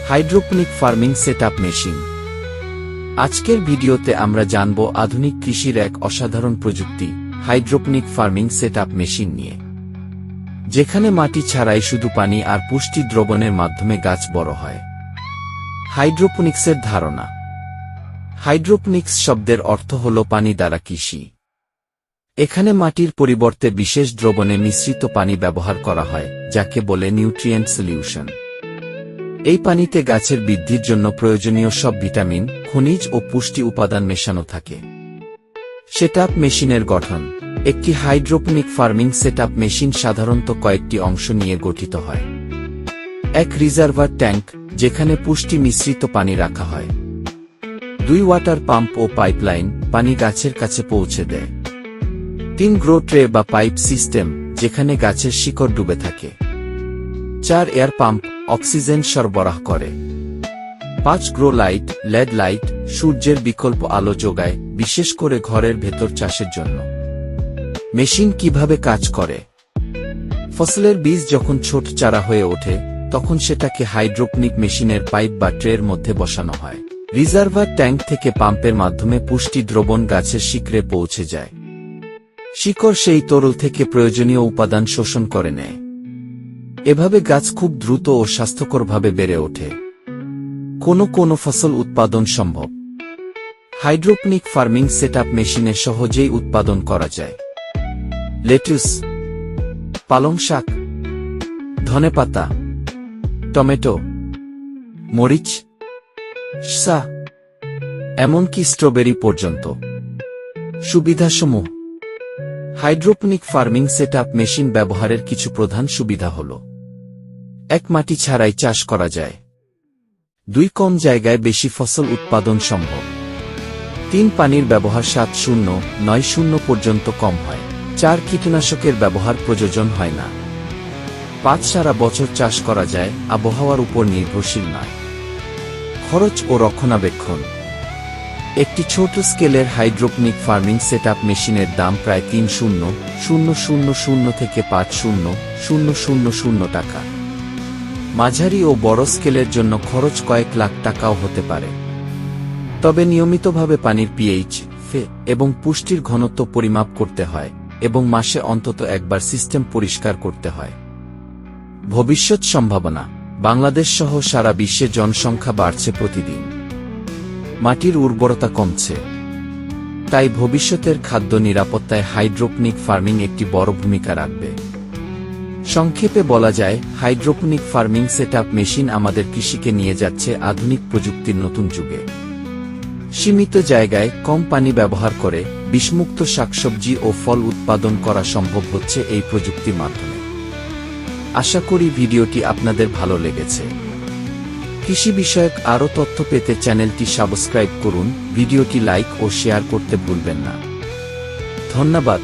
Hydroponic farming setup machine. আজকের ভিডিওতে আমরা জানব আধুনিক কৃষির এক অসাধারণ প্রযুক্তি হাইড্রোপনিক ফার্মিং সেটআপ মেশিন নিয়ে, যেখানে মাটি ছাড়াই শুধু পানি আর পুষ্টি দ্রবণের মাধ্যমে গাছ বড় হয়। হাইড্রোপনিক্সের ধারণা। হাইড্রোপনিক্স শব্দের অর্থ হল পানি দ্বারা কৃষি। এখানে মাটির পরিবর্তে বিশেষ দ্রবণে মিশ্রিত পানি ব্যবহার করা হয়, যাকে বলে নিউট্রিয়েন্ট সলিউশন। এই পানিতে গাছের বৃদ্ধির জন্য প্রয়োজনীয় সব ভিটামিন, খনিজ ও পুষ্টি উপাদান মেশানো থাকে। সেটআপ মেশিনের গঠন। একটি হাইড্রোপনিক ফার্মিং সেটআপ মেশিন সাধারণত কয়েকটি অংশ নিয়ে গঠিত হয়। এক রিজার্ভার ট্যাঙ্ক, যেখানে পুষ্টি মিশ্রিত পানি রাখা হয়। 2 ওয়াটার পাম্প ও পাইপলাইন, পানি গাছের কাছে পৌঁছে দেয়। 3 গ্রো ট্রে বা পাইপ সিস্টেম, যেখানে গাছের শিকড় ডুবে থাকে। 4 এয়ার পাম্প, অক্সিজেন সরবরাহ করে। 5 গ্রো লাইট, লেড লাইট, সূর্যের বিকল্প আলো যোগায়, বিশেষ করে ঘরের ভেতর চাষের জন্য। মেশিন কিভাবে কাজ করে? ফসলের বীজ যখন ছোট চারা হয়ে ওঠে, তখন সেটাকে হাইড্রোপনিক মেশিনের পাইপ বা ট্রের মধ্যে বসানো হয়। রিজার্ভার ট্যাঙ্ক থেকে পাম্পের মাধ্যমে পুষ্টি দ্রবণ গাছের শিকড়ে পৌঁছে যায়। শিকড় সেই তরল থেকে প্রয়োজনীয় উপাদান শোষণ করে নেয়। এভাবে গাছ খুব দ্রুত ও স্বাস্থ্যকরভাবে বেড়ে ওঠে। কোনো ফসল উৎপাদন সম্ভব। হাইড্রোপনিক ফার্মিং সেটআপ মেশিনে সহজেই উৎপাদন করা যায়। লেটুস, পালং শাক, ধনেপাতা, টমেটো, মরিচ, শসা, এমনকি স্ট্রবেরি পর্যন্ত। সুবিধাসমূহ। হাইড্রোপনিক ফার্মিং সেটআপ মেশিন ব্যবহারের কিছু প্রধান সুবিধা হল: 1 মাটি ছাড়াই চাষ করা যায়। 2 কম জায়গায় বেশি ফসল উৎপাদন সম্ভব। 3 পানির ব্যবহার 7-0-9 পর্যন্ত কম হয়। 4 কীটনাশকের ব্যবহার প্রয়োজন হয় না। 5 সারা বছর চাষ করা যায়, আবহাওয়ার উপর নির্ভরশীল নয়। খরচ ও রক্ষণাবেক্ষণ। একটি ছোট স্কেলের হাইড্রোপনিক ফার্মিং সেটআপ মেশিনের দাম প্রায় 3,000 থেকে 5,000 টাকা। মাঝারি ও বড় স্কেলের জন্য খরচ কয়েক লাখ টাকাও হতে পারে। তবে নিয়মিতভাবে পানির পিএইচ, এবং পুষ্টির ঘনত্ব পরিমাপ করতে হয়, এবং মাসে অন্তত একবার সিস্টেম পরিষ্কার করতে হয়। ভবিষ্যৎ সম্ভাবনা। বাংলাদেশ সহ সারা বিশ্বে জনসংখ্যা বাড়ছে প্রতিদিন। মাটির উর্বরতা কমছে। তাই ভবিষ্যতের খাদ্য নিরাপত্তায় হাইড্রোপনিক ফার্মিং একটি বড় ভূমিকা রাখবে। সংক্ষেপে বলা যায়, হাইড্রোপনিক ফার্মিং সেটআপ মেশিন আমাদের কৃষিকে নিয়ে যাচ্ছে আধুনিক প্রযুক্তির নতুন যুগে। সীমিত জায়গায় কম পানি ব্যবহার করে বিষমুক্ত শাকসবজি ও ফল উৎপাদন করা সম্ভব হচ্ছে এই প্রযুক্তির মাধ্যমে। আশা করি ভিডিওটি আপনাদের ভালো লেগেছে। কৃষি বিষয়ক আরও তথ্য পেতে চ্যানেলটি সাবস্ক্রাইব করুন, ভিডিওটি লাইক ও শেয়ার করতে ভুলবেন না। ধন্যবাদ।